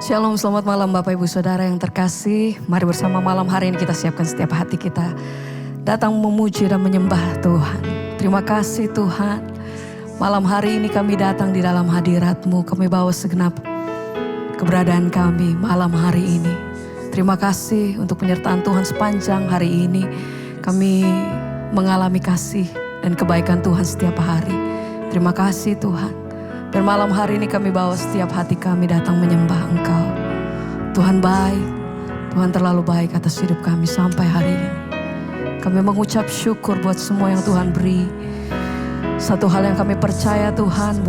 Shalom, selamat malam Bapak Ibu Saudara yang terkasih. Mari bersama malam hari ini kita siapkan setiap hati kita datang memuji dan menyembah Tuhan. Terima kasih Tuhan. Malam hari ini kami datang di dalam hadirat-Mu. Kami bawa segenap keberadaan kami malam hari ini. Terima kasih untuk penyertaan Tuhan sepanjang hari ini. Kami mengalami kasih dan kebaikan Tuhan setiap hari. Terima kasih Tuhan. Dan malam hari ini kami bawa setiap hati kami datang menyembah Engkau. Tuhan baik, Tuhan terlalu baik atas hidup kami sampai hari ini. Kami mengucap syukur buat semua yang Tuhan beri. Satu hal yang kami percaya Tuhan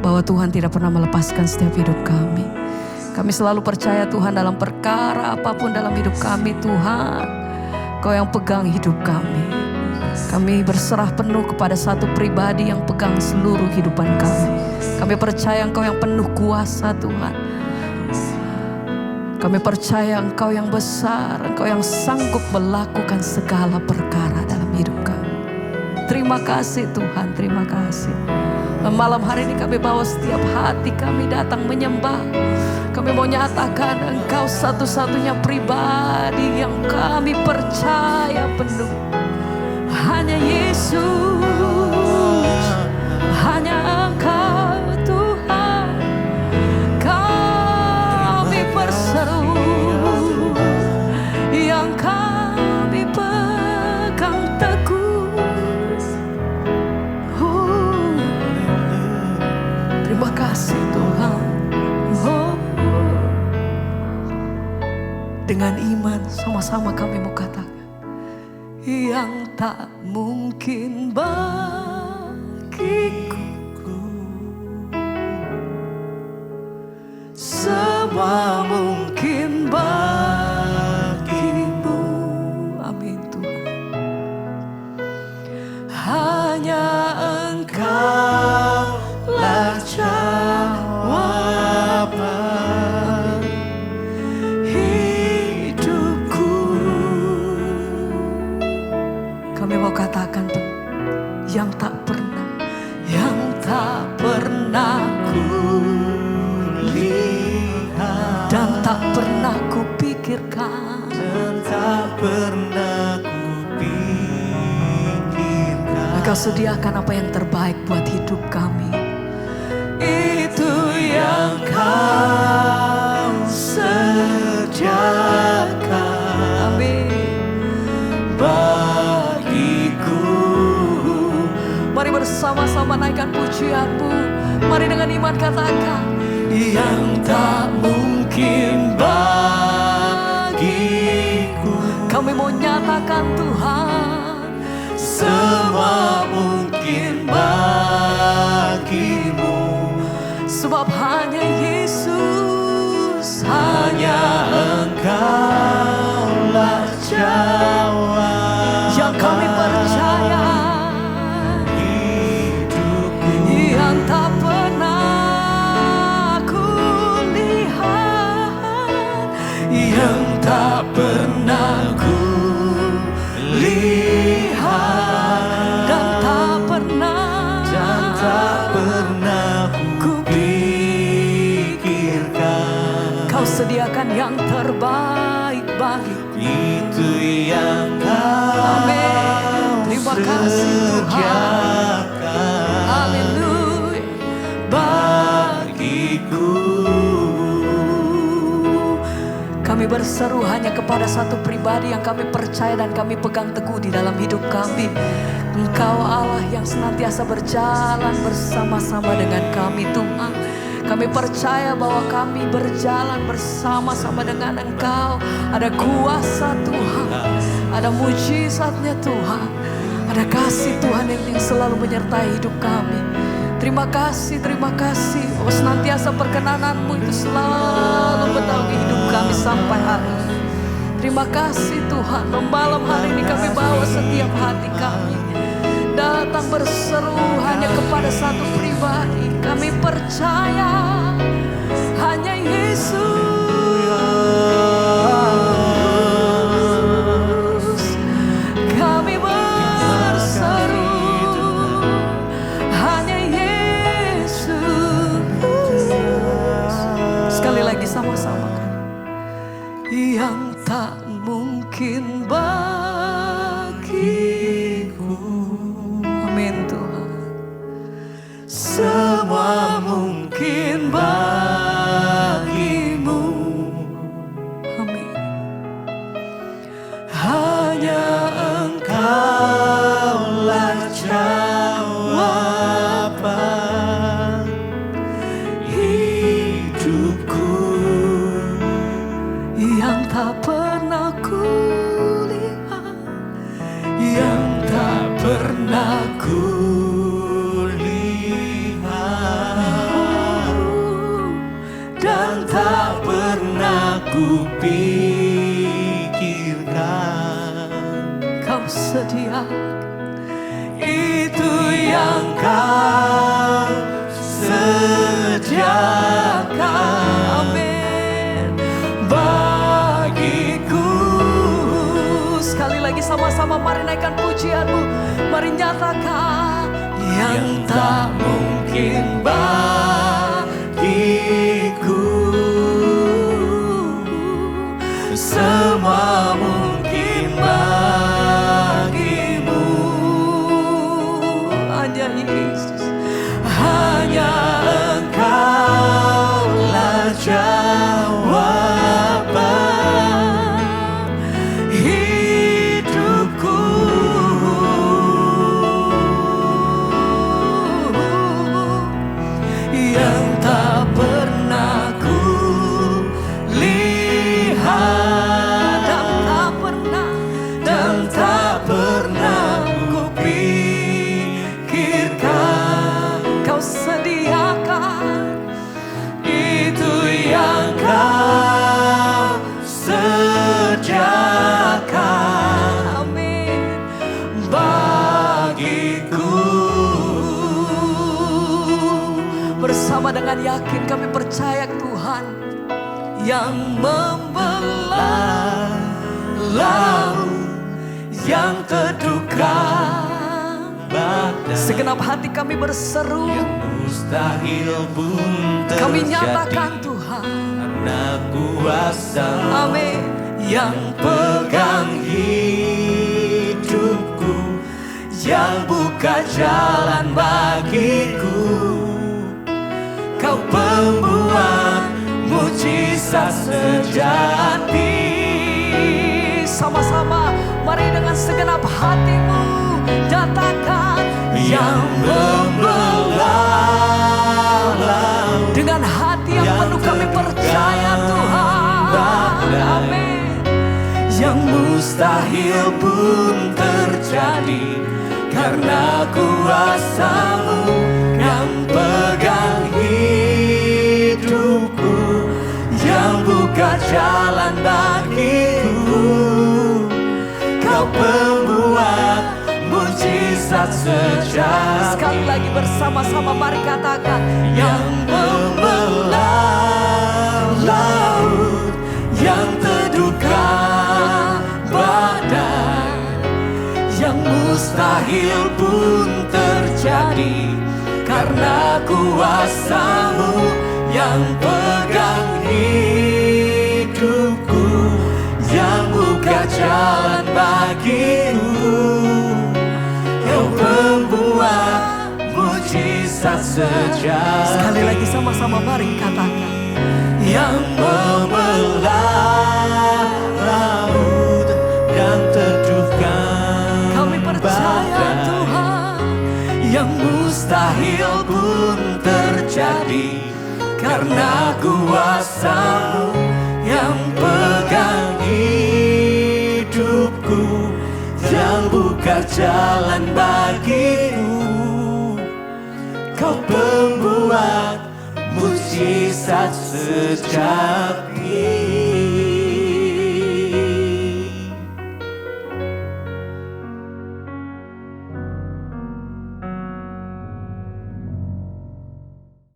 bahwa Tuhan tidak pernah melepaskan setiap hidup kami. Kami selalu percaya Tuhan dalam perkara apapun dalam hidup kami Tuhan. Kau yang pegang hidup kami. Kami berserah penuh kepada satu pribadi yang pegang seluruh kehidupan kami. Kami percaya Engkau yang penuh kuasa Tuhan. Kami percaya Engkau yang besar, Engkau yang sanggup melakukan segala perkara dalam hidup kami. Terima kasih Tuhan, terima kasih. Dan malam hari ini kami bawa setiap hati kami datang menyembah. Kami mau nyatakan Engkau satu-satunya pribadi yang kami percaya penuh. Hanya Yesus, hanya Engkau Tuhan. Kami berseru, yang kami pegang teguh. Terima kasih Tuhan. Dengan iman sama-sama kami mau katakan, yang tak mungkin bagiku, semua mungkin bagimu. Amin Tuhan. Hanya Engkau lah jawaban hidupku. Kami mau katakan yang tak pernah ku lihat dan tak pernah ku pikirkan, Engkau sediakan apa yang terbaik buat hidup kami. Itu yang Kau sediakan. Amin. Mari bersama-sama naikkan pujian-Mu. Mari dengan iman katakan, yang tak mungkin bagiku. Kami mau nyatakan Tuhan, semua mungkin bagimu. Sebab hanya Yesus, hanya Engkau-lah jawaban yang kami percaya. Yang tak pernah ku lihat, yang tak pernah ku lihat, dan tak pernah ku pikirkan. Kau sediakan yang terbaik bagi itu yang Kau. Amin. Terima kasih Tuhan. Haleluya. Bagiku, kami berseru hanya kepada satu pribadi yang kami percaya dan kami pegang teguh di dalam hidup kami. Engkau Allah yang senantiasa berjalan bersama-sama dengan kami Tuhan. Kami percaya bahwa kami berjalan bersama-sama dengan Engkau. Ada kuasa Tuhan, ada mujizatnya Tuhan, ada kasih Tuhan yang selalu menyertai hidup kami. Terima kasih, terima kasih. Oh, senantiasa perkenanan-Mu itu selalu menaungi hidup kami sampai hari ini. Terima kasih Tuhan. Malam hari ini kami bawa setiap hati kami datang berseru hanya kepada satu pribadi. Kami percaya hanya Yesus. Kami berseru hanya Yesus. ku pikirkan. Kau sediakan, Itu yang kau sediakan. amin. Bagiku. Sekali lagi sama-sama mari naikkan pujianmu. Mari nyatakan Yang tak mungkin bagiku, semua mungkin bagimu. hanya Yesus. Hanya Engkaulah jawaban hidupku. Yang tak pernah ku lihat dan tak pernah ku pikirkan. Kau sediakan, Itu yang kau sediakan amin. bagiku. Bersama dengan yakin kami percaya Tuhan yang membelah Laut yang teduhkan badai, segenap hati kami berseru. yang mustahil pun Kami terjadi nyatakan Tuhan, karena kuasa amin. yang pegang hidupku, yang buka jalan bagiku. Kau pembuat mujizat sejati. Sama-sama mari dengan segenap hatimu nyatakan Yang membelah laut, dengan hati yang penuh kami percaya Tuhan, amin. yang mustahil pun terjadi karena kuasa-Mu yang pegang hidupku, yang buka jalan bagiku. Kau pembuat mujizat sejati. Sekali lagi bersama-sama mari katakan Yang membelah laut, yang teduhkan badai, yang mustahil pun terjadi karena kuasa-Mu yang pegang hidupku, yang buka jalan bagiku. Kau pembuat mujizat sejati. sekali lagi sama-sama mari katakan Yang membelah laut, yang teduhkan kami percaya badai, Tuhan yang mustahil pun terjadi karena kuasa-Mu yang pegang hidupku, yang buka jalan bagiku. Kau pembuat mujizat sejati.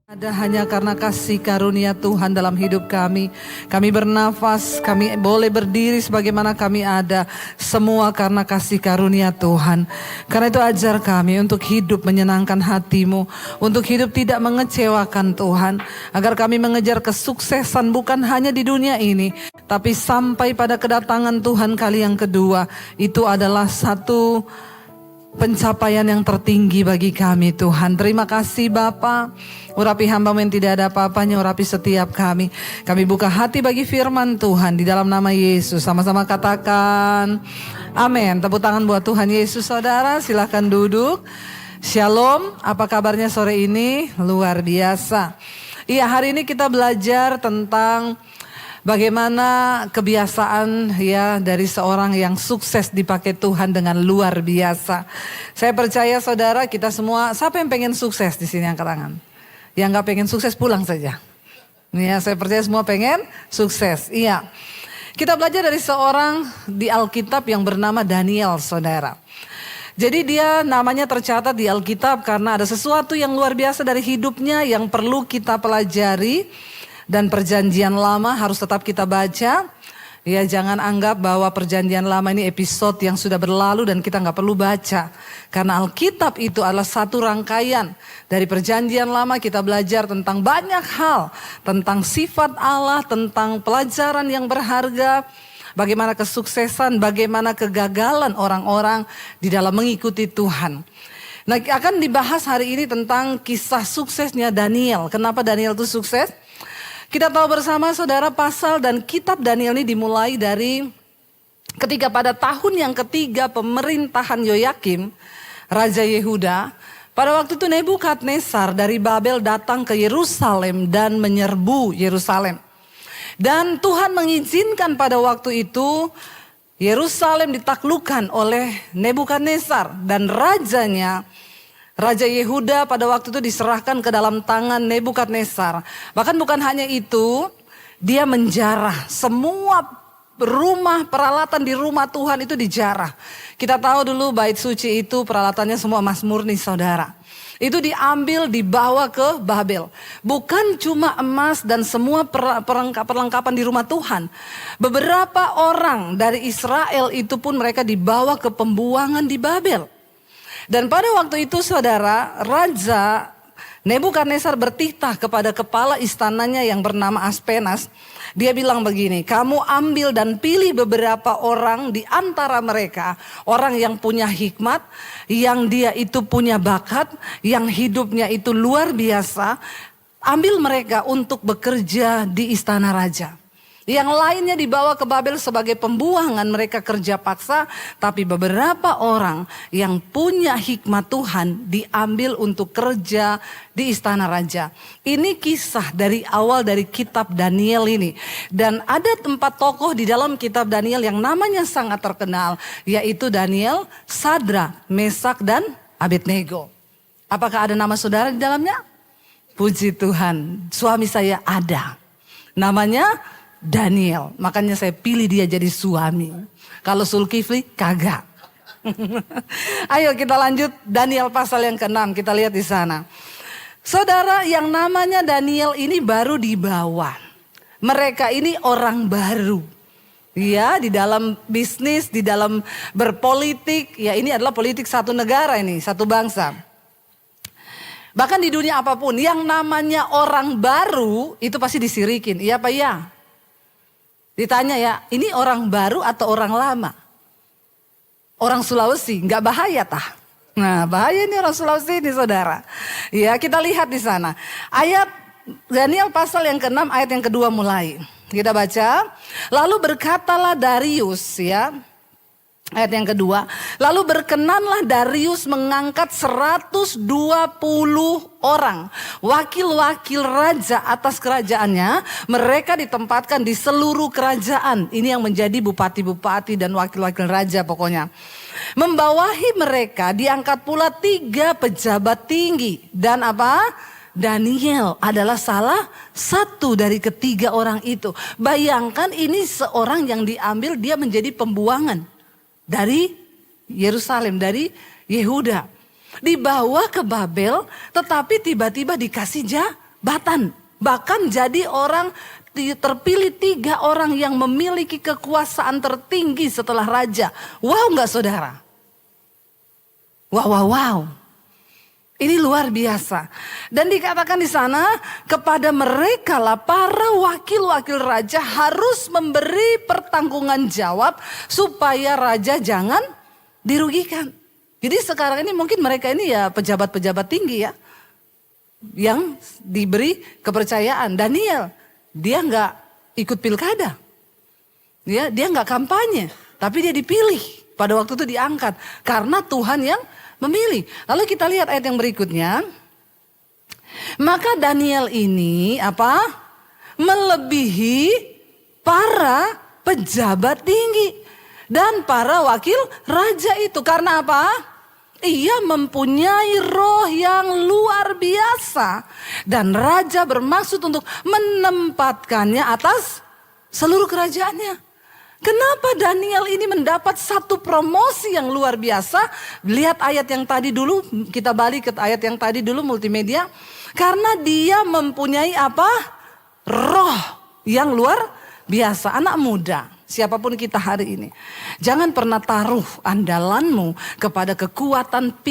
Ada hanya karena kasih karunia Tuhan dalam hidup kami. Kami bernafas, kami boleh berdiri sebagaimana kami ada. Semua karena kasih karunia Tuhan. Karena itu ajar kami untuk hidup menyenangkan hati-Mu. Untuk hidup tidak mengecewakan Tuhan. Agar kami mengejar kesuksesan bukan hanya di dunia ini. Tapi sampai pada kedatangan Tuhan kali yang kedua. Itu adalah satu pencapaian yang tertinggi bagi kami Tuhan. Terima kasih Bapa. Urapi hamba-Mu yang tidak ada apa-apanya, urapi setiap kami. Kami buka hati bagi firman Tuhan di dalam nama Yesus. Sama-sama katakan amin. Tepuk tangan buat Tuhan Yesus saudara. Silahkan duduk. Shalom, apa kabarnya sore ini? Luar biasa. Iya, hari ini kita belajar tentang bagaimana kebiasaan ya dari seorang yang sukses dipakai Tuhan dengan luar biasa. Saya percaya saudara kita semua, siapa yang pengen sukses di sini angkat tangan? Yang gak pengen sukses pulang saja. Ya, saya percaya semua pengen sukses. Iya. Kita belajar dari seorang di Alkitab yang bernama Daniel, saudara. Jadi dia namanya tercatat di Alkitab karena ada sesuatu yang luar biasa dari hidupnya yang perlu kita pelajari. Dan perjanjian lama harus tetap kita baca. Ya, jangan anggap bahwa perjanjian lama ini episode yang sudah berlalu dan kita nggak perlu baca. Karena Alkitab itu adalah satu rangkaian. Dari perjanjian lama kita belajar tentang banyak hal. Tentang sifat Allah, tentang pelajaran yang berharga. Bagaimana kesuksesan, bagaimana kegagalan orang-orang di dalam mengikuti Tuhan. Nah, akan dibahas hari ini tentang kisah suksesnya Daniel. Kenapa Daniel itu sukses? Kita tahu bersama saudara, pasal dan kitab Daniel ini dimulai dari ketika pada tahun yang ketiga pemerintahan Yoyakim, Raja Yehuda. Pada waktu itu Nebukadnezar dari Babel datang ke Yerusalem dan menyerbu Yerusalem. Dan Tuhan mengizinkan pada waktu itu Yerusalem ditaklukkan oleh Nebukadnezar dan rajanya, Raja Yehuda pada waktu itu diserahkan ke dalam tangan Nebukadnezar. Bahkan bukan hanya itu, dia menjarah semua rumah peralatan di rumah Tuhan itu dijarah. Kita tahu dulu bait suci itu peralatannya semua emas murni, saudara. Itu diambil dibawa ke Babel. Bukan cuma emas dan semua perlengkapan di rumah Tuhan. Beberapa orang dari Israel itu pun mereka dibawa ke pembuangan di Babel. Dan pada waktu itu saudara, Raja Nebukadnezar bertitah kepada kepala istananya yang bernama Aspenas. Dia bilang begini, kamu ambil dan pilih beberapa orang di antara mereka. Orang yang punya hikmat, yang dia itu punya bakat, yang hidupnya itu luar biasa. Ambil mereka untuk bekerja di istana raja. Yang lainnya dibawa ke Babel sebagai pembuangan, mereka kerja paksa. Tapi beberapa orang yang punya hikmat Tuhan diambil untuk kerja di istana raja. Ini kisah dari awal dari kitab Daniel ini. Dan ada 4 tokoh di dalam kitab Daniel yang namanya sangat terkenal. Yaitu Daniel, Sadrak, Mesak dan Abednego. Apakah ada nama saudara di dalamnya? Puji Tuhan, suami saya ada. Namanya Daniel, makanya saya pilih dia jadi suami. Kalau Zulkifli kagak. Ayo kita lanjut Daniel pasal yang ke-6, kita lihat di sana. Saudara, yang namanya Daniel ini baru dibawa. Mereka ini orang baru. Ya, di dalam bisnis, di dalam berpolitik, ya ini adalah politik satu negara ini, satu bangsa. Bahkan di dunia apapun, yang namanya orang baru itu pasti disirikin, iya apa iya? Ditanya ya, ini orang baru atau orang lama? Orang Sulawesi, nggak bahaya tah? Nah, bahaya ini orang Sulawesi ini saudara. Ya, kita lihat di sana. Ayat Daniel pasal yang ke-6 ayat yang kedua mulai. Kita baca. Lalu berkatalah Darius, ya. Ayat yang kedua, lalu berkenanlah Darius mengangkat 120 orang wakil-wakil raja atas kerajaannya. Mereka ditempatkan di seluruh kerajaan. Ini yang menjadi bupati-bupati dan wakil-wakil raja pokoknya. Membawahi mereka diangkat pula 3 pejabat tinggi. Dan apa? Daniel adalah salah satu dari ketiga orang itu. Bayangkan ini seorang yang diambil, dia menjadi pembuangan. Dari Yerusalem, dari Yehuda. Dibawa ke Babel, tetapi tiba-tiba dikasih jabatan. Bahkan jadi orang, terpilih 3 orang yang memiliki kekuasaan tertinggi setelah raja. Wow gak saudara? Wow. Ini luar biasa. Dan dikatakan di sana kepada mereka lah para wakil-wakil raja harus memberi pertanggungan jawab supaya raja jangan dirugikan. Jadi sekarang ini mungkin mereka ini ya pejabat-pejabat tinggi ya. Yang diberi kepercayaan. Daniel, dia nggak ikut pilkada. Ya, dia nggak kampanye. Tapi dia dipilih. Pada waktu itu diangkat. Karena Tuhan yang memilih. Lalu kita lihat ayat yang berikutnya. Maka Daniel ini apa? Melebihi para pejabat tinggi dan para wakil raja itu. Karena apa? Ia mempunyai roh yang luar biasa. Dan raja bermaksud untuk menempatkannya atas seluruh kerajaannya. Kenapa Daniel ini mendapat satu promosi yang luar biasa? Lihat ayat yang tadi dulu, kita balik ke ayat yang tadi dulu multimedia. Karena dia mempunyai apa? Roh yang luar biasa. Anak muda, siapapun kita hari ini. Jangan pernah taruh andalanmu kepada kekuatan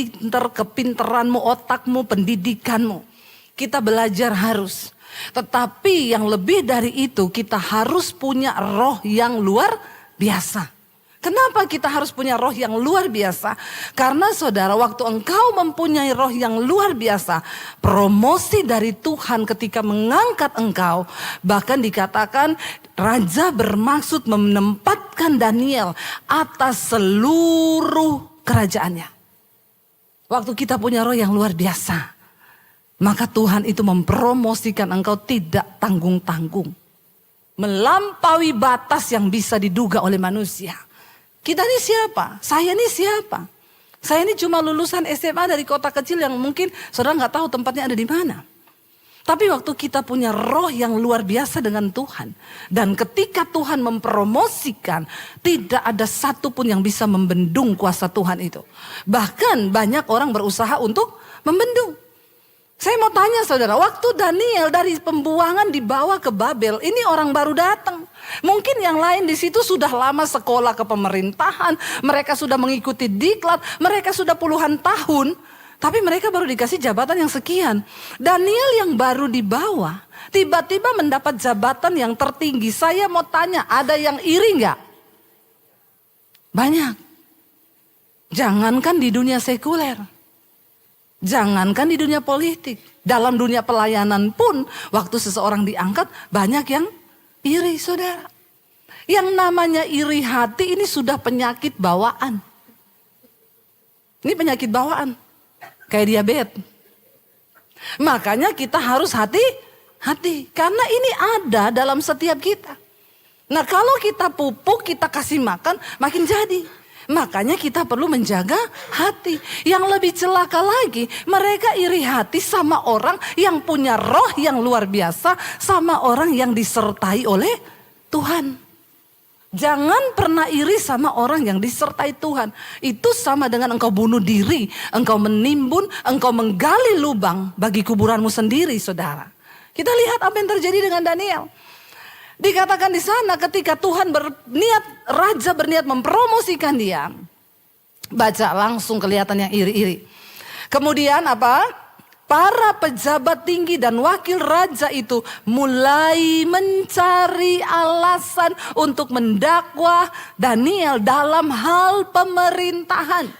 kepinteranmu, otakmu, pendidikanmu. Kita belajar harus. Tetapi yang lebih dari itu, kita harus punya roh yang luar biasa. Kenapa kita harus punya roh yang luar biasa? Karena saudara, waktu engkau mempunyai roh yang luar biasa, promosi dari Tuhan ketika mengangkat engkau, bahkan dikatakan raja bermaksud menempatkan Daniel atas seluruh kerajaannya. Waktu kita punya roh yang luar biasa, maka Tuhan itu mempromosikan engkau tidak tanggung-tanggung. Melampaui batas yang bisa diduga oleh manusia. Kita ini siapa? Saya ini siapa? Saya ini cuma lulusan SMA dari kota kecil yang mungkin saudara nggak tahu tempatnya ada di mana. Tapi waktu kita punya roh yang luar biasa dengan Tuhan. Dan ketika Tuhan mempromosikan, tidak ada satupun yang bisa membendung kuasa Tuhan itu. Bahkan banyak orang berusaha untuk membendung. Saya mau tanya saudara, waktu Daniel dari pembuangan dibawa ke Babel, ini orang baru datang. Mungkin yang lain di situ sudah lama sekolah ke pemerintahan, mereka sudah mengikuti diklat, mereka sudah puluhan tahun, tapi mereka baru dikasih jabatan yang sekian. Daniel yang baru dibawa, tiba-tiba mendapat jabatan yang tertinggi. Saya mau tanya, ada yang iri nggak? Banyak. Jangankan di dunia sekuler. Jangankan di dunia politik, dalam dunia pelayanan pun waktu seseorang diangkat banyak yang iri saudara. Yang namanya iri hati ini sudah penyakit bawaan. Ini penyakit bawaan, kayak diabetes. Makanya kita harus hati-hati, karena ini ada dalam setiap kita. Nah kalau kita pupuk, kita kasih makan, makin jadi. Makanya kita perlu menjaga hati. Yang lebih celaka lagi, mereka iri hati sama orang yang punya roh yang luar biasa, sama orang yang disertai oleh Tuhan. Jangan pernah iri sama orang yang disertai Tuhan. Itu sama dengan engkau bunuh diri, engkau menimbun, engkau menggali lubang bagi kuburanmu sendiri, saudara. Kita lihat apa yang terjadi dengan Daniel. Dikatakan di sana ketika Tuhan raja berniat mempromosikan dia. Baca langsung kelihatan yang iri-iri. Kemudian apa? Para pejabat tinggi dan wakil raja itu mulai mencari alasan untuk mendakwa Daniel dalam hal pemerintahan.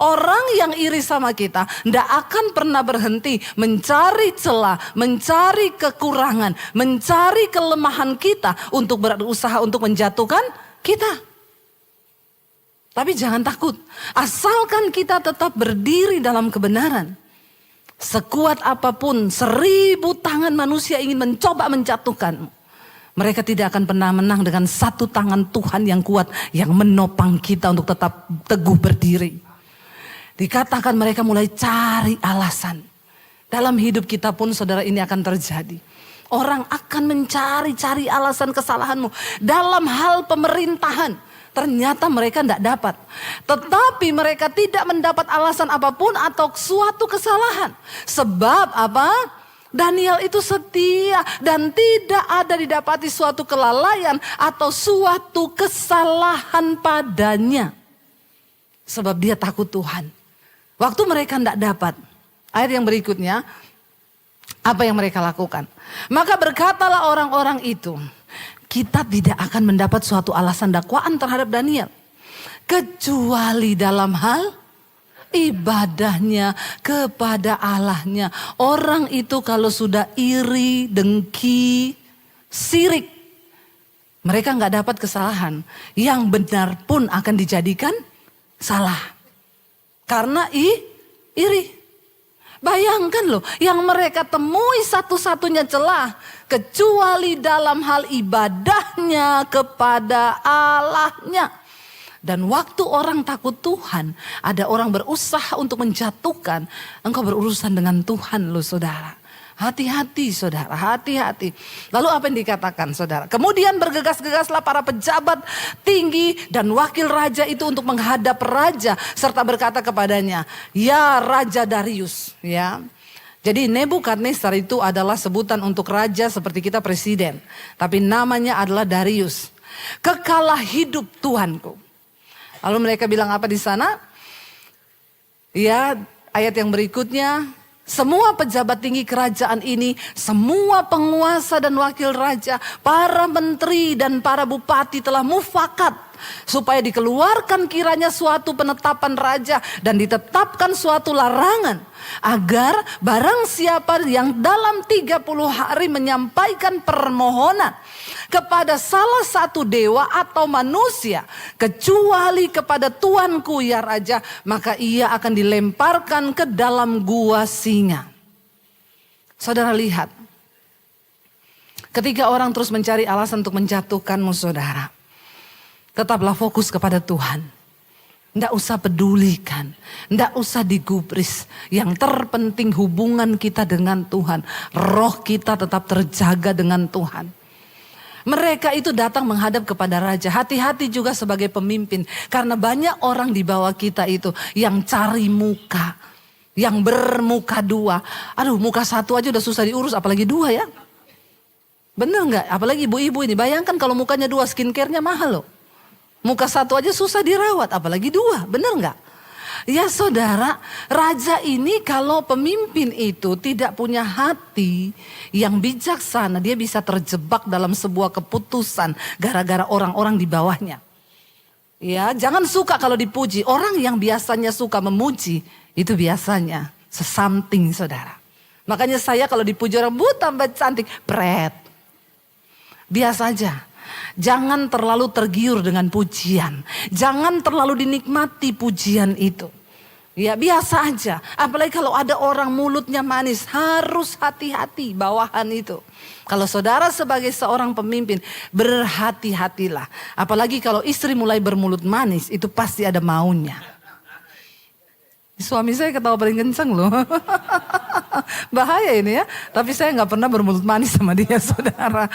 Orang yang iri sama kita tidak akan pernah berhenti mencari celah, mencari kekurangan, mencari kelemahan kita untuk berusaha untuk menjatuhkan kita. Tapi jangan takut, asalkan kita tetap berdiri dalam kebenaran. Sekuat apapun 1000 tangan manusia ingin mencoba menjatuhkanmu, mereka tidak akan pernah menang dengan satu tangan Tuhan yang kuat yang menopang kita untuk tetap teguh berdiri. Dikatakan mereka mulai cari alasan. Dalam hidup kita pun saudara ini akan terjadi. Orang akan mencari-cari alasan kesalahanmu. Dalam hal pemerintahan, ternyata mereka tidak dapat. Tetapi mereka tidak mendapat alasan apapun atau suatu kesalahan. Sebab apa? Daniel itu setia dan tidak ada didapati suatu kelalaian atau suatu kesalahan padanya. Sebab dia takut Tuhan. Waktu mereka tidak dapat, ayat yang berikutnya, apa yang mereka lakukan? Maka berkatalah orang-orang itu, kita tidak akan mendapat suatu alasan dakwaan terhadap Daniel. Kecuali dalam hal ibadahnya kepada Allahnya. Orang itu kalau sudah iri, dengki, sirik, mereka nggak dapat kesalahan. Yang benar pun akan dijadikan salah. Karena iri. Bayangkan loh, yang mereka temui satu-satunya celah. Kecuali dalam hal ibadahnya kepada Allahnya. Dan waktu orang takut Tuhan, ada orang berusaha untuk menjatuhkan, engkau berurusan dengan Tuhan loh saudara. Hati-hati saudara, hati-hati. Lalu apa yang dikatakan saudara? Kemudian bergegas-gegaslah para pejabat tinggi dan wakil raja itu untuk menghadap raja. Serta berkata kepadanya, ya Raja Darius. Ya. Jadi Nebukadnezar itu adalah sebutan untuk raja seperti kita presiden. Tapi namanya adalah Darius. Kekalah hidup Tuhanku. Lalu mereka bilang apa di sana? Ya, ayat yang berikutnya, semua pejabat tinggi kerajaan ini, semua penguasa dan wakil raja, para menteri dan para bupati telah mufakat supaya dikeluarkan kiranya suatu penetapan raja dan ditetapkan suatu larangan agar barang siapa yang dalam 30 hari menyampaikan permohonan kepada salah satu dewa atau manusia kecuali kepada Tuanku ya Raja, maka ia akan dilemparkan ke dalam gua singa. Saudara lihat, ketika orang terus mencari alasan untuk menjatuhkanmu saudara, tetaplah fokus kepada Tuhan. Tidak usah pedulikan, tidak usah digubris. Yang terpenting hubungan kita dengan Tuhan, roh kita tetap terjaga dengan Tuhan. Mereka itu datang menghadap kepada raja. Hati-hati juga sebagai pemimpin. Karena banyak orang di bawah kita itu yang cari muka. Yang bermuka dua. Aduh, muka satu aja udah susah diurus, apalagi dua ya. Bener gak? Apalagi ibu-ibu ini. Bayangkan kalau mukanya dua, skincare-nya mahal loh. Muka satu aja susah dirawat, apalagi dua. Bener gak? Ya saudara, raja ini kalau pemimpin itu tidak punya hati yang bijaksana, dia bisa terjebak dalam sebuah keputusan gara-gara orang-orang di bawahnya. Ya, jangan suka kalau dipuji. Orang yang biasanya suka memuji, itu biasanya sesamting saudara. Makanya saya kalau dipuji orang, bu tambah cantik, pret. Biasa aja. Jangan terlalu tergiur dengan pujian. Jangan terlalu dinikmati pujian itu. Ya biasa aja. Apalagi kalau ada orang mulutnya manis. Harus hati-hati bawahan itu. Kalau saudara sebagai seorang pemimpin, berhati-hatilah. Apalagi kalau istri mulai bermulut manis, itu pasti ada maunya. Suami saya ketawa paling kencang loh. Bahaya ini ya. Tapi saya gak pernah bermulut manis sama dia saudara.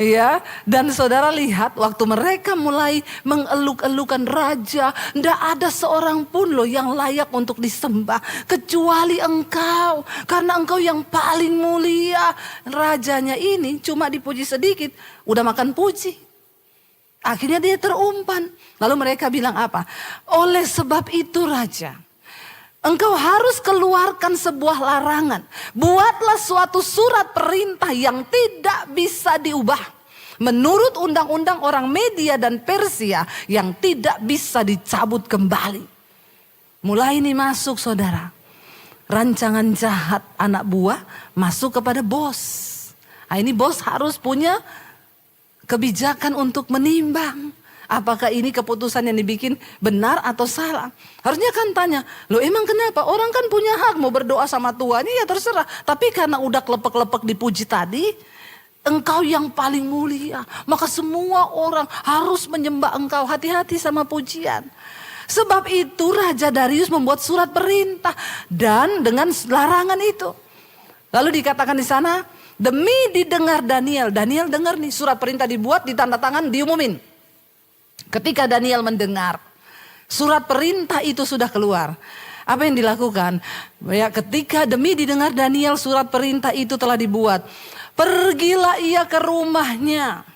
Ya. Dan saudara lihat waktu mereka mulai mengeluk-elukan raja. Tidak ada seorang pun loh yang layak untuk disembah. Kecuali engkau. Karena engkau yang paling mulia. Rajanya ini cuma dipuji sedikit. Udah makan puji. Akhirnya dia terumpan. Lalu mereka bilang apa? Oleh sebab itu raja, engkau harus keluarkan sebuah larangan. Buatlah suatu surat perintah yang tidak bisa diubah. Menurut undang-undang orang Media dan Persia yang tidak bisa dicabut kembali. Mulai ini masuk saudara. Rancangan jahat anak buah masuk kepada bos. Nah, ini bos harus punya kebijakan untuk menimbang. Apakah ini keputusan yang dibikin benar atau salah? Harusnya kan tanya, loh emang kenapa? Orang kan punya hak mau berdoa sama Tuhan, ya terserah. Tapi karena udah kelepek-lepek dipuji tadi, engkau yang paling mulia. Maka semua orang harus menyembah engkau. Hati-hati sama pujian. Sebab itu Raja Darius membuat surat perintah dan dengan larangan itu. Lalu dikatakan di sana, demi didengar Daniel. Daniel dengar nih, surat perintah dibuat, ditanda tangan, diumumin. Ketika Daniel mendengar surat perintah itu sudah keluar, apa yang dilakukan? Ya, ketika demi didengar Daniel surat perintah itu telah dibuat, pergilah ia ke rumahnya.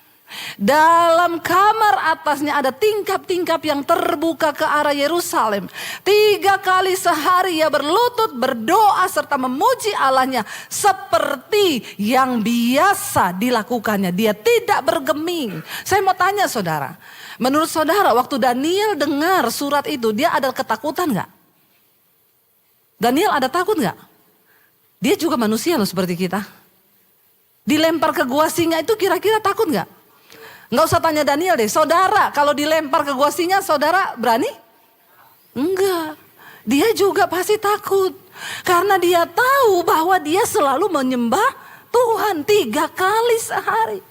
Dalam kamar atasnya ada tingkap-tingkap yang terbuka ke arah Yerusalem. 3 kali sehari ia berlutut berdoa serta memuji Allahnya seperti yang biasa dilakukannya. Dia tidak bergeming. Saya mau tanya saudara, menurut saudara waktu Daniel dengar surat itu, dia ada ketakutan gak? Daniel ada takut gak? Dia juga manusia loh seperti kita. Dilempar ke gua singa itu kira-kira takut gak? Nggak usah tanya Daniel deh. Saudara kalau dilempar ke gua singa, saudara berani? Enggak. Dia juga pasti takut. Karena dia tahu bahwa dia selalu menyembah Tuhan 3 kali sehari.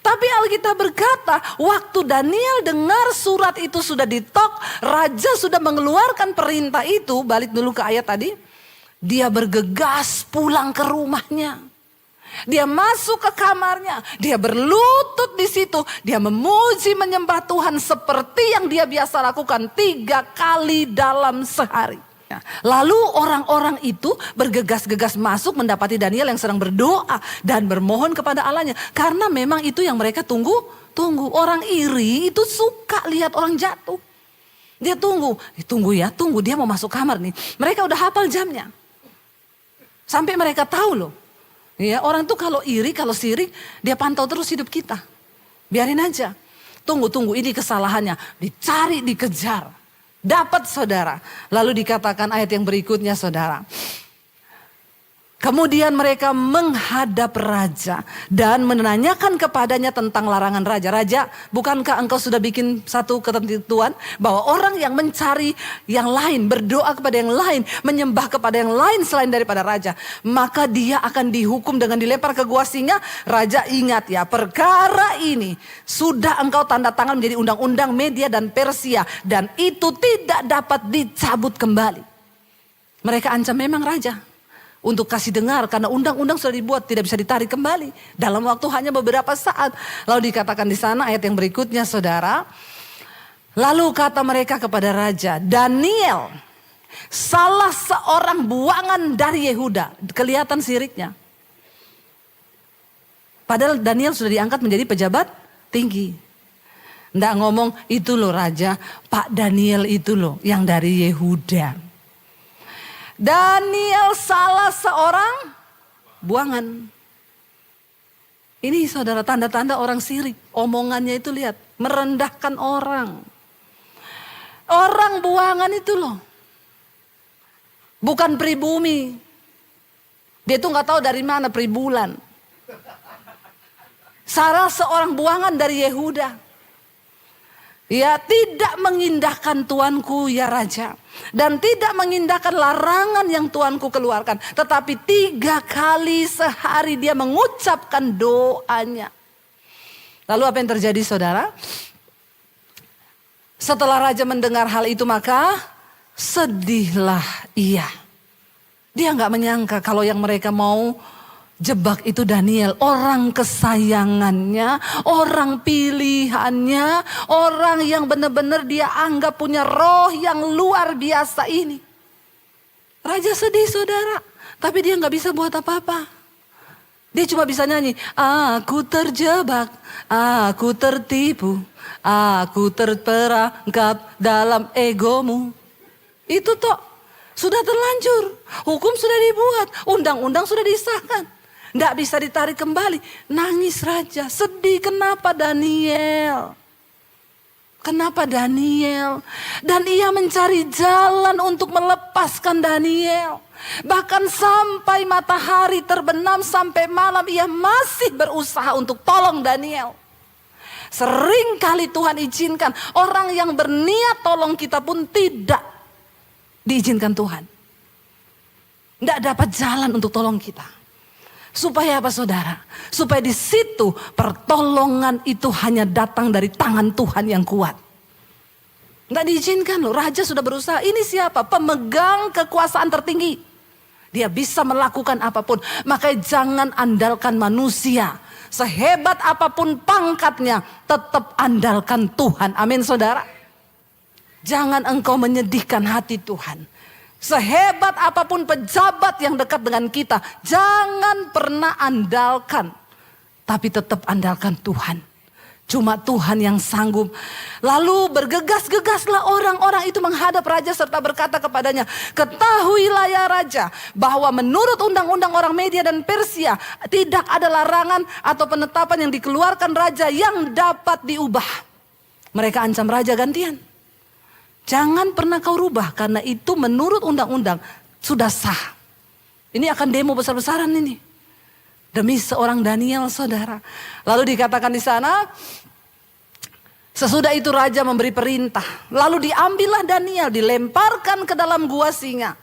Tapi Alkitab berkata, waktu Daniel dengar surat itu sudah ditok, raja sudah mengeluarkan perintah itu, balik dulu ke ayat tadi. Dia bergegas pulang ke rumahnya. Dia masuk ke kamarnya, dia berlutut di situ, dia memuji menyembah Tuhan seperti yang dia biasa lakukan 3 kali dalam sehari. Lalu orang-orang itu bergegas-gegas masuk mendapati Daniel yang sedang berdoa dan bermohon kepada Allahnya. Karena memang itu yang mereka tunggu. Orang iri itu suka lihat orang jatuh. Dia tunggu dia mau masuk kamar nih. Mereka udah hafal jamnya. Sampai mereka tahu loh. Ya, orang tuh kalau iri, kalau sirik, dia pantau terus hidup kita. Biarin aja. Tunggu, ini kesalahannya. Dicari, dikejar. Dapat saudara. Lalu dikatakan ayat yang berikutnya saudara. Kemudian mereka menghadap raja dan menanyakan kepadanya tentang larangan raja. Raja, bukankah engkau sudah bikin satu ketentuan bahwa orang yang mencari yang lain, berdoa kepada yang lain, menyembah kepada yang lain selain daripada raja, maka dia akan dihukum dengan dilempar ke gua singa. Raja, ingat ya, perkara ini sudah engkau tanda tangan menjadi undang-undang Media dan Persia dan itu tidak dapat dicabut kembali. Mereka ancam memang raja untuk kasih dengar karena undang-undang sudah dibuat tidak bisa ditarik kembali dalam waktu hanya beberapa saat. Lalu dikatakan di sana ayat yang berikutnya saudara. Lalu kata mereka kepada raja, Daniel salah seorang buangan dari Yehuda. Kelihatan siriknya. Padahal Daniel sudah diangkat menjadi pejabat tinggi. Nggak ngomong itu loh raja, Pak Daniel itu loh yang dari Yehuda. Daniel salah seorang buangan. Ini saudara tanda-tanda orang sirik. Omongannya itu lihat, merendahkan orang. Orang buangan itu loh. Bukan pribumi. Dia tuh gak tahu dari mana pribulan. Salah seorang buangan dari Yehuda. Ya, tidak mengindahkan tuanku ya raja. Dan tidak mengindahkan larangan yang tuanku keluarkan. Tetapi 3 kali sehari dia mengucapkan doanya. Lalu apa yang terjadi saudara? Setelah raja mendengar hal itu maka sedihlah ia. Dia gak menyangka kalau yang mereka mau jebak itu Daniel, orang kesayangannya, orang pilihannya, orang yang benar-benar dia anggap punya roh yang luar biasa ini. Raja sedih saudara, tapi dia gak bisa buat apa-apa. Dia cuma bisa nyanyi, aku terjebak, aku tertipu, aku terperangkap dalam egomu. Itu toh sudah terlanjur, hukum sudah dibuat, undang-undang sudah disahkan. Nggak bisa ditarik kembali. Nangis raja, sedih. Kenapa Daniel? Kenapa Daniel? Dan ia mencari jalan untuk melepaskan Daniel. Bahkan sampai matahari terbenam, sampai malam ia masih berusaha untuk tolong Daniel. Sering kali Tuhan izinkan orang yang berniat tolong kita pun tidak diizinkan Tuhan. Nggak dapat jalan untuk tolong kita. Supaya apa saudara? Supaya di situ pertolongan itu hanya datang dari tangan Tuhan yang kuat. Nggak diizinkan loh, raja sudah berusaha. Ini siapa? Pemegang kekuasaan tertinggi. Dia bisa melakukan apapun. Makanya jangan andalkan manusia. Sehebat apapun pangkatnya, tetap andalkan Tuhan. Amin saudara. Jangan engkau menyedihkan hati Tuhan. Sehebat apapun pejabat yang dekat dengan kita, jangan pernah andalkan. Tapi tetap andalkan Tuhan. Cuma Tuhan yang sanggup. Lalu bergegas-gegaslah orang-orang itu menghadap raja serta berkata kepadanya, ketahuilah ya raja, bahwa menurut undang-undang orang Media dan Persia, tidak ada larangan atau penetapan yang dikeluarkan raja yang dapat diubah. Mereka ancam raja gantian. Jangan pernah kau rubah karena itu menurut undang-undang sudah sah. Ini akan demo besar-besaran ini. Demi seorang Daniel saudara. Lalu dikatakan di sana, sesudah itu raja memberi perintah. Lalu diambillah Daniel, dilemparkan ke dalam gua singa.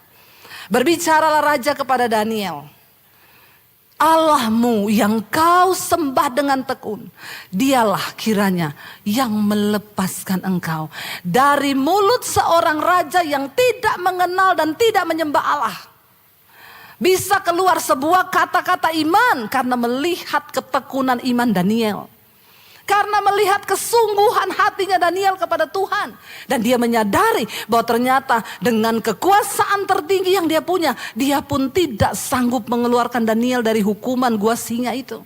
Berbicaralah raja kepada Daniel. Allahmu yang kau sembah dengan tekun, dialah kiranya yang melepaskan engkau dari mulut seorang raja yang tidak mengenal dan tidak menyembah Allah. Bisa keluar sebuah kata-kata iman karena melihat ketekunan iman Daniel. Karena melihat kesungguhan hatinya Daniel kepada Tuhan. Dan dia menyadari bahwa ternyata dengan kekuasaan tertinggi yang dia punya, dia pun tidak sanggup mengeluarkan Daniel dari hukuman gua singa itu.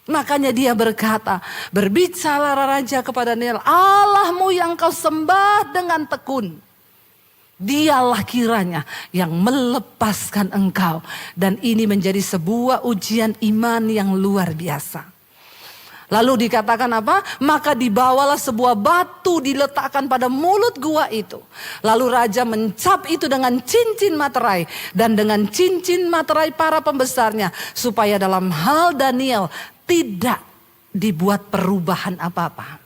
Makanya dia berkata, berbicara raja kepada Daniel, Allahmu yang kau sembah dengan tekun, dialah kiranya yang melepaskan engkau. Dan ini menjadi sebuah ujian iman yang luar biasa. Lalu dikatakan apa? Maka dibawalah sebuah batu diletakkan pada mulut gua itu. Lalu raja mencap itu dengan cincin materai dan dengan cincin materai para pembesarnya, supaya dalam hal Daniel tidak dibuat perubahan apa-apa.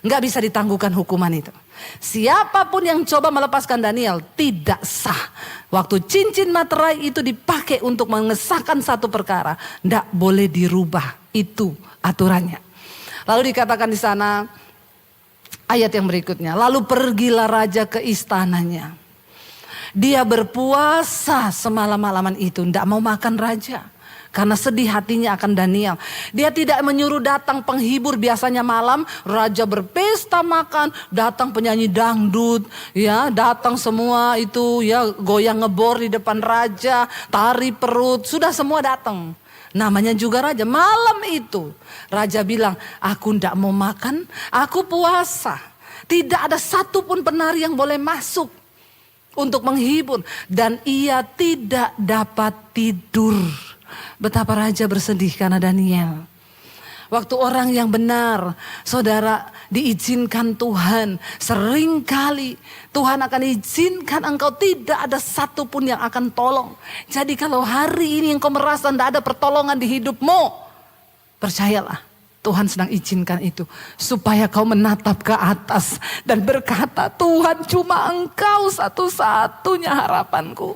Nggak bisa ditangguhkan hukuman itu. Siapapun yang coba melepaskan Daniel tidak sah. Waktu cincin materai itu dipakai untuk mengesahkan satu perkara, nggak boleh dirubah. Itu aturannya. Lalu dikatakan di sana ayat yang berikutnya. Lalu pergilah raja ke istananya. Dia berpuasa semalam-malaman itu, nggak mau makan raja. Karena sedih hatinya akan Daniel. Dia tidak menyuruh datang penghibur, biasanya malam raja berpesta makan, datang penyanyi dangdut, ya, datang semua itu ya goyang ngebor di depan raja, tari perut, sudah semua datang. Namanya juga raja. Malam itu raja bilang, aku ndak mau makan, aku puasa. Tidak ada satupun penari yang boleh masuk untuk menghibur, dan ia tidak dapat tidur. Betapa raja bersedih karena Daniel. Waktu orang yang benar, saudara, diizinkan Tuhan, seringkali Tuhan akan izinkan engkau tidak ada satupun yang akan tolong. Jadi kalau hari ini engkau merasa tidak ada pertolongan di hidupmu, percayalah Tuhan sedang izinkan itu supaya kau menatap ke atas dan berkata, Tuhan, cuma engkau satu-satunya harapanku.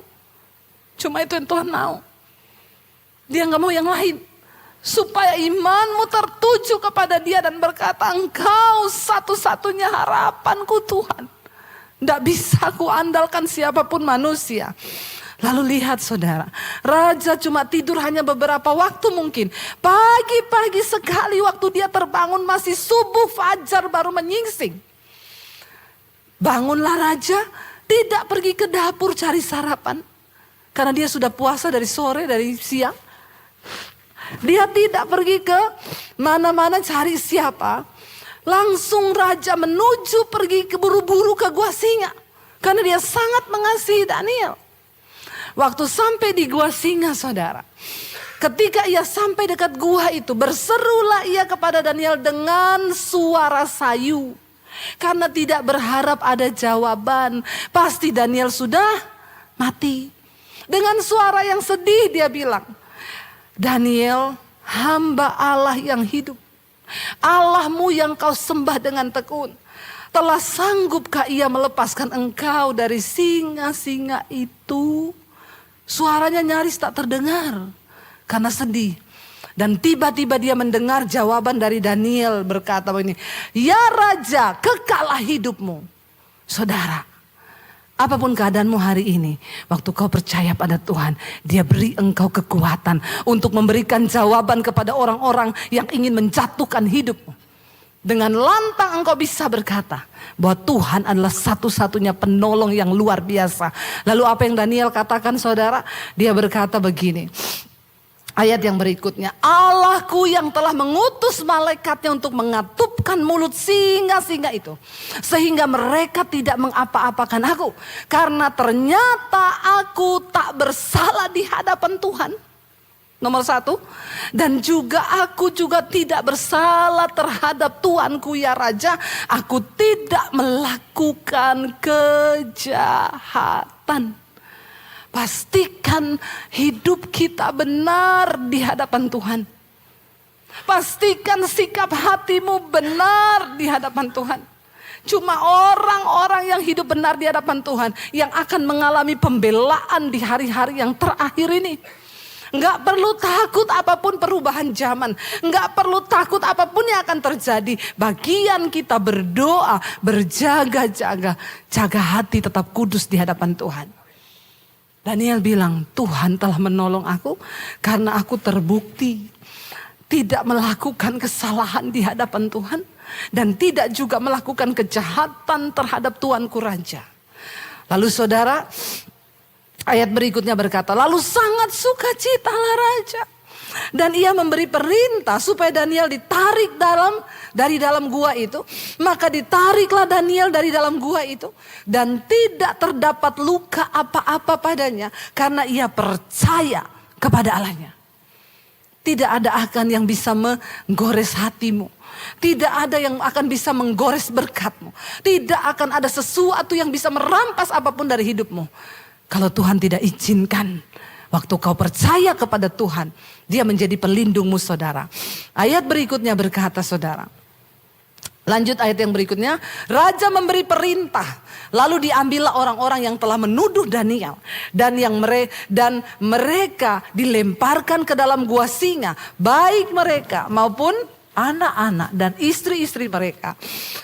Cuma itu yang Tuhan mau. Dia gak mau yang lain. Supaya imanmu tertuju kepada dia dan berkata, engkau satu-satunya harapanku Tuhan. Tidak bisa aku andalkan siapapun manusia. Lalu lihat saudara, raja cuma tidur hanya beberapa waktu mungkin. Pagi-pagi sekali waktu dia terbangun, masih subuh fajar baru menyingsing. Bangunlah raja, tidak pergi ke dapur cari sarapan. Karena dia sudah puasa dari sore, dari siang. Dia tidak pergi ke mana-mana cari siapa. Langsung raja menuju pergi ke buru-buru ke gua singa. Karena dia sangat mengasihi Daniel. Waktu sampai di gua singa saudara. Ketika ia sampai dekat gua itu, berserulah ia kepada Daniel dengan suara sayu. Karena tidak berharap ada jawaban. Pasti Daniel sudah mati. Dengan suara yang sedih dia bilang, Daniel, hamba Allah yang hidup, Allahmu yang kau sembah dengan tekun, telah sanggupkah ia melepaskan engkau dari singa-singa itu? Suaranya nyaris tak terdengar karena sedih. Dan tiba-tiba dia mendengar jawaban dari Daniel, berkata begini, ya raja, kekalah hidupmu. Saudara, apapun keadaanmu hari ini, waktu kau percaya pada Tuhan, dia beri engkau kekuatan untuk memberikan jawaban kepada orang-orang yang ingin menjatuhkan hidupmu. Dengan lantang engkau bisa berkata bahwa Tuhan adalah satu-satunya penolong yang luar biasa. Lalu apa yang Daniel katakan saudara? Dia berkata begini. Ayat yang berikutnya, Allahku yang telah mengutus malaikatnya untuk mengatupkan mulut singa-singa itu. Sehingga mereka tidak mengapa-apakan aku. Karena ternyata aku tak bersalah di hadapan Tuhan. Nomor 1. Dan juga aku juga tidak bersalah terhadap Tuanku ya Raja. Aku tidak melakukan kejahatan. Pastikan hidup kita benar di hadapan Tuhan. Pastikan sikap hatimu benar di hadapan Tuhan. Cuma orang-orang yang hidup benar di hadapan Tuhan yang akan mengalami pembelaan di hari-hari yang terakhir ini. Nggak perlu takut apapun perubahan zaman. Nggak perlu takut apapun yang akan terjadi. Bagian kita berdoa, berjaga-jaga. Jaga hati tetap kudus di hadapan Tuhan. Daniel bilang, Tuhan telah menolong aku karena aku terbukti tidak melakukan kesalahan di hadapan Tuhan. Dan tidak juga melakukan kejahatan terhadap Tuanku Raja. Lalu saudara, ayat berikutnya berkata, lalu sangat sukacitalah raja. Dan ia memberi perintah supaya Daniel ditarik dari dalam gua itu. Maka ditariklah Daniel dari dalam gua itu. Dan tidak terdapat luka apa-apa padanya. Karena ia percaya kepada Allahnya. Tidak ada akan yang bisa menggores hatimu. Tidak ada yang akan bisa menggores berkatmu. Tidak akan ada sesuatu yang bisa merampas apapun dari hidupmu. Kalau Tuhan tidak izinkan, waktu kau percaya kepada Tuhan, Dia menjadi pelindungmu saudara. Ayat berikutnya berkata saudara. Lanjut ayat yang berikutnya. Raja memberi perintah. Lalu diambillah orang-orang yang telah menuduh Daniel. Dan mereka dilemparkan ke dalam gua singa. Baik mereka maupun anak-anak dan istri-istri mereka.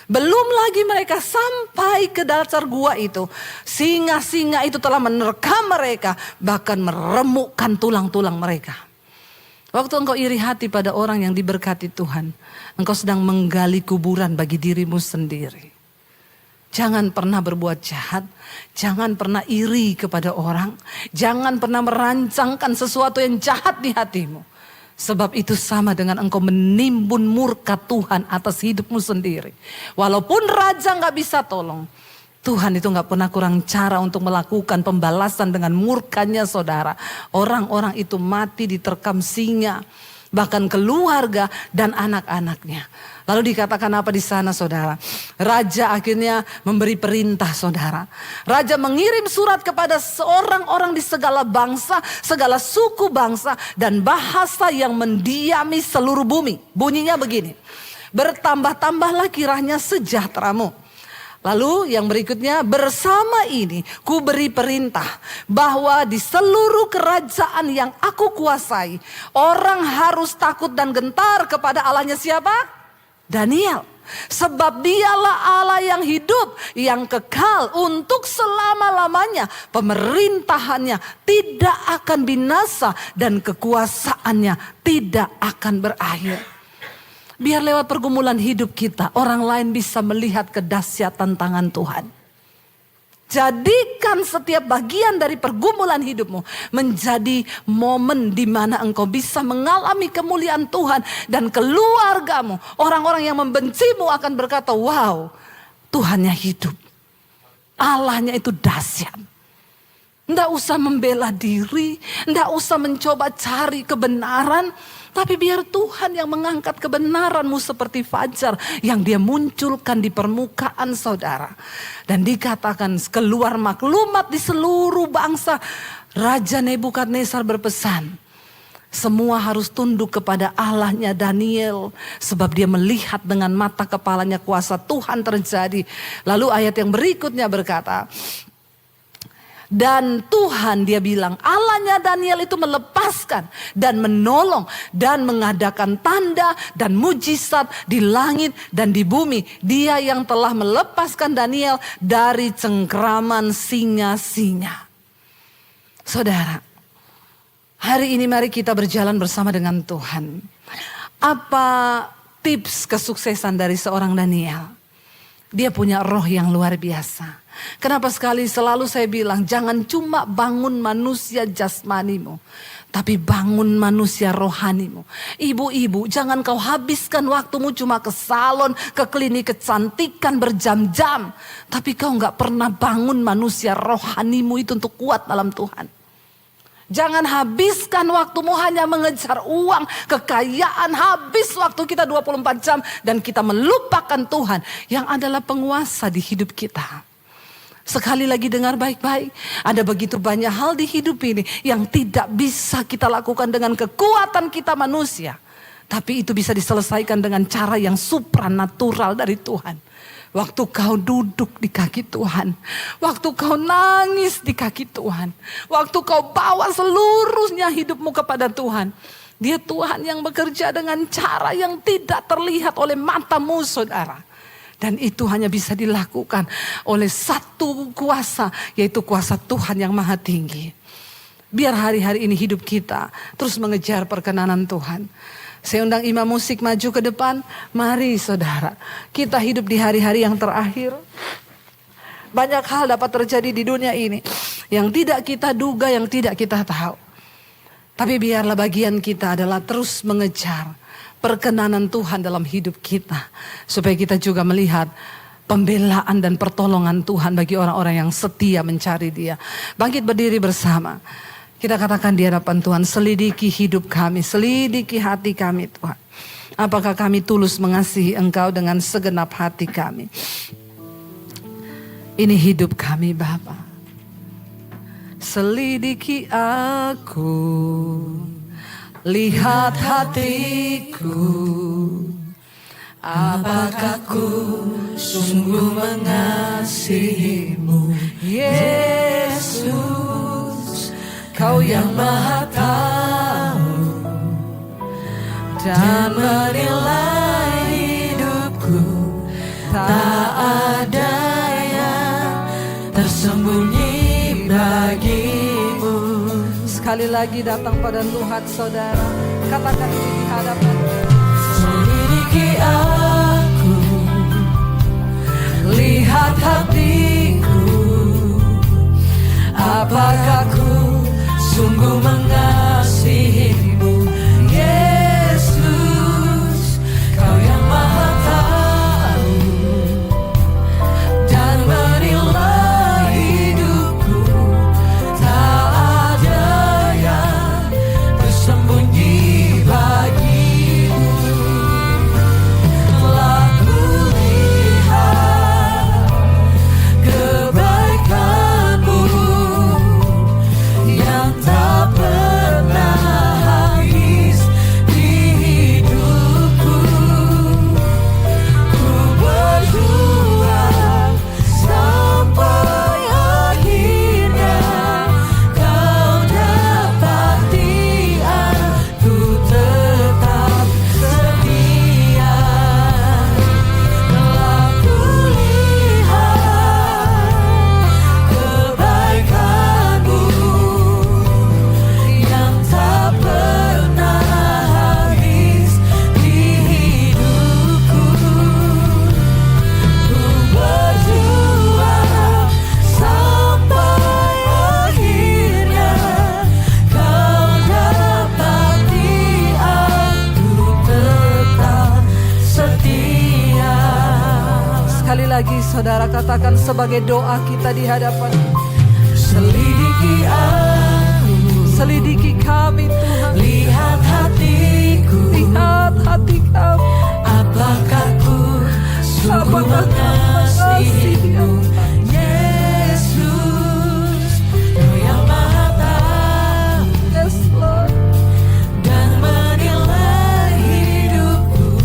Belum lagi mereka sampai ke dasar gua itu. Singa-singa itu telah menerkam mereka. Bahkan meremukkan tulang-tulang mereka. Waktu engkau iri hati pada orang yang diberkati Tuhan. Engkau sedang menggali kuburan bagi dirimu sendiri. Jangan pernah berbuat jahat. Jangan pernah iri kepada orang. Jangan pernah merancangkan sesuatu yang jahat di hatimu. Sebab itu sama dengan engkau menimbun murka Tuhan atas hidupmu sendiri. Walaupun raja gak bisa tolong. Tuhan itu gak pernah kurang cara untuk melakukan pembalasan dengan murkanya saudara. Orang-orang itu mati diterkam singa. Bahkan keluarga dan anak-anaknya. Lalu dikatakan apa di sana saudara? Raja akhirnya memberi perintah saudara. Raja mengirim surat kepada seorang-orang di segala bangsa, segala suku bangsa dan bahasa yang mendiami seluruh bumi. Bunyinya begini. Bertambah-tambahlah kiranya sejahteramu. Lalu yang berikutnya, bersama ini ku beri perintah bahwa di seluruh kerajaan yang aku kuasai, orang harus takut dan gentar kepada Allahnya siapa? Daniel. Sebab dialah Allah yang hidup, yang kekal untuk selama-lamanya. Pemerintahannya tidak akan binasa dan kekuasaannya tidak akan berakhir. Biar lewat pergumulan hidup kita, orang lain bisa melihat kedahsyatan tangan Tuhan. Jadikan setiap bagian dari pergumulan hidupmu menjadi momen di mana engkau bisa mengalami kemuliaan Tuhan. Dan keluargamu, orang-orang yang membencimu akan berkata, wow, Tuhannya hidup. Allahnya itu dahsyat. Nggak usah membela diri, nggak usah mencoba cari kebenaran. Tapi biar Tuhan yang mengangkat kebenaranmu seperti fajar yang Dia munculkan di permukaan saudara. Dan dikatakan keluar maklumat di seluruh bangsa. Raja Nebukadnezar berpesan. Semua harus tunduk kepada Allahnya Daniel. Sebab dia melihat dengan mata kepalanya kuasa Tuhan terjadi. Lalu ayat yang berikutnya berkata. Dan Tuhan dia bilang Allahnya Daniel itu melepaskan dan menolong dan mengadakan tanda dan mujizat di langit dan di bumi. Dia yang telah melepaskan Daniel dari cengkraman singa-singa. Saudara, hari ini mari kita berjalan bersama dengan Tuhan. Apa tips kesuksesan dari seorang Daniel? Dia punya roh yang luar biasa. Kenapa selalu saya bilang jangan cuma bangun manusia jasmanimu. Tapi bangun manusia rohanimu. Ibu-ibu jangan kau habiskan waktumu cuma ke salon, ke klinik kecantikan berjam-jam. Tapi kau gak pernah bangun manusia rohanimu itu untuk kuat dalam Tuhan. Jangan habiskan waktumu hanya mengejar uang, kekayaan, habis waktu kita 24 jam. Dan kita melupakan Tuhan yang adalah penguasa di hidup kita. Sekali lagi dengar baik-baik. Ada begitu banyak hal di hidup ini yang tidak bisa kita lakukan dengan kekuatan kita manusia. Tapi itu bisa diselesaikan dengan cara yang supranatural dari Tuhan. Waktu kau duduk di kaki Tuhan. Waktu kau nangis di kaki Tuhan. Waktu kau bawa seluruhnya hidupmu kepada Tuhan. Dia Tuhan yang bekerja dengan cara yang tidak terlihat oleh matamu, saudara. Dan itu hanya bisa dilakukan oleh satu kuasa, yaitu kuasa Tuhan yang maha tinggi. Biar hari-hari ini hidup kita terus mengejar perkenanan Tuhan. Saya undang imam musik maju ke depan. Mari saudara, kita hidup di hari-hari yang terakhir. Banyak hal dapat terjadi di dunia ini yang tidak kita duga, yang tidak kita tahu. Tapi biarlah bagian kita adalah terus mengejar perkenanan Tuhan dalam hidup kita. Supaya kita juga melihat pembelaan dan pertolongan Tuhan bagi orang-orang yang setia mencari Dia. Bangkit berdiri bersama. Kita katakan di hadapan Tuhan, selidiki hidup kami, selidiki hati kami Tuhan. Apakah kami tulus mengasihi Engkau dengan segenap hati kami? Ini hidup kami Bapa. Selidiki aku, lihat hatiku. Apakah ku sungguh mengasihimu, Yesus? Kau yang maha tahu dan menilai hidupku. Tak ada yang tersembunyi bagimu. Sekali lagi datang pada Tuhan saudara. Katakan ini di hadapan. Selidiki aku, lihat hatiku. Apakah ku sungguh mengasihimu, Yesus? Kau yang maha tahu dan menilai hidupku. Tak ada yang tersembunyi bagimu. Telah kulihat kebaikanmu yang tak pernah habis di hidupku. Ku berjuang sampai akhirnya kau dapati aku tetap setia. Telah kulihat kebaikanmu yang tak pernah habis di hidupku. Ku berjuang sampai akhirnya kau dapati aku tetap setia. Sekali lagi saudara katakan sebagai doa kita di hadapan. Selidiki aku, selidiki kami Tuhan. Lihat hatiku, lihat hati kami. Apakah ku sungguh mengasihimu, Yesus? Kau yang maha tahu, yes, Lord, dan menilai hidupku.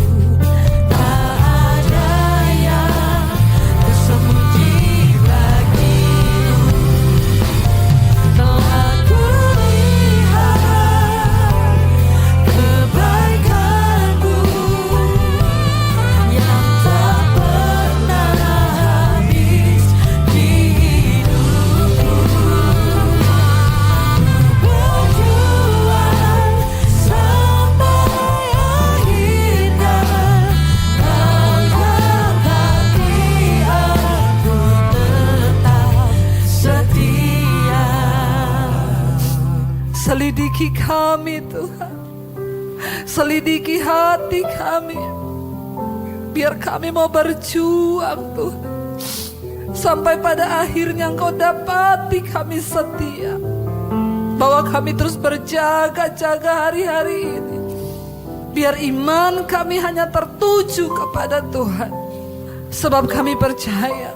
Tak ada yang tersembunyi bagimu. Telah kulihat kebaikanmu yang tak pernah habis di hidupku. Berjuang sampai akhirnya kau dapati aku tetap setia. Selidiki kami Tuhan, selidiki hati kami. Biar kami mau berjuang Tuhan, sampai pada akhirnya Engkau dapati kami setia. Bahwa kami terus berjaga-jaga hari-hari ini. Biar iman kami hanya tertuju kepada Tuhan. Sebab kami percaya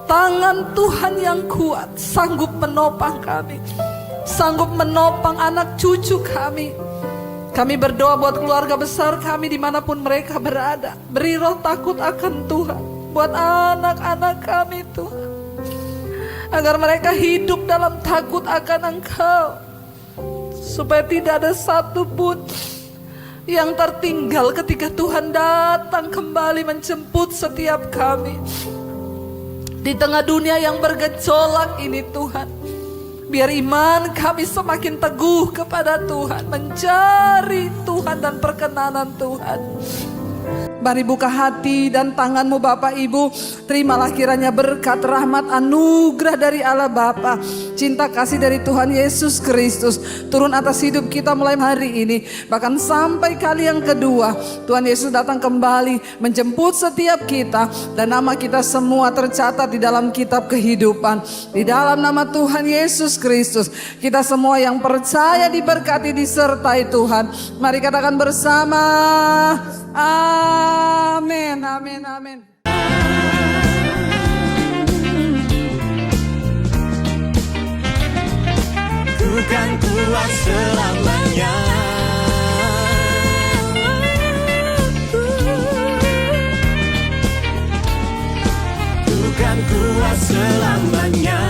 tangan Tuhan yang kuat sanggup menopang kami, sanggup menopang anak cucu kami. Kami berdoa buat keluarga besar kami dimanapun mereka berada. Beri roh takut akan Tuhan. buat anak-anak kami Tuhan. Agar mereka hidup dalam takut akan Engkau. Supaya tidak ada satupun yang tertinggal ketika Tuhan datang kembali menjemput setiap kami. Di tengah dunia yang bergejolak ini Tuhan, biar iman kami semakin teguh kepada Tuhan, mencari Tuhan dan perkenanan Tuhan. Mari buka hati dan tanganmu Bapak Ibu. Terimalah kiranya berkat, rahmat, anugerah dari Allah Bapa, cinta kasih dari Tuhan Yesus Kristus turun atas hidup kita mulai hari ini. Bahkan sampai kali yang kedua Tuhan Yesus datang kembali menjemput setiap kita. Dan nama kita semua tercatat di dalam kitab kehidupan. Di dalam nama Tuhan Yesus Kristus, kita semua yang percaya diberkati, disertai Tuhan. Mari katakan bersama, amin, amin, amin. Ku kan kuat selamanya. Ku kan kuat selamanya.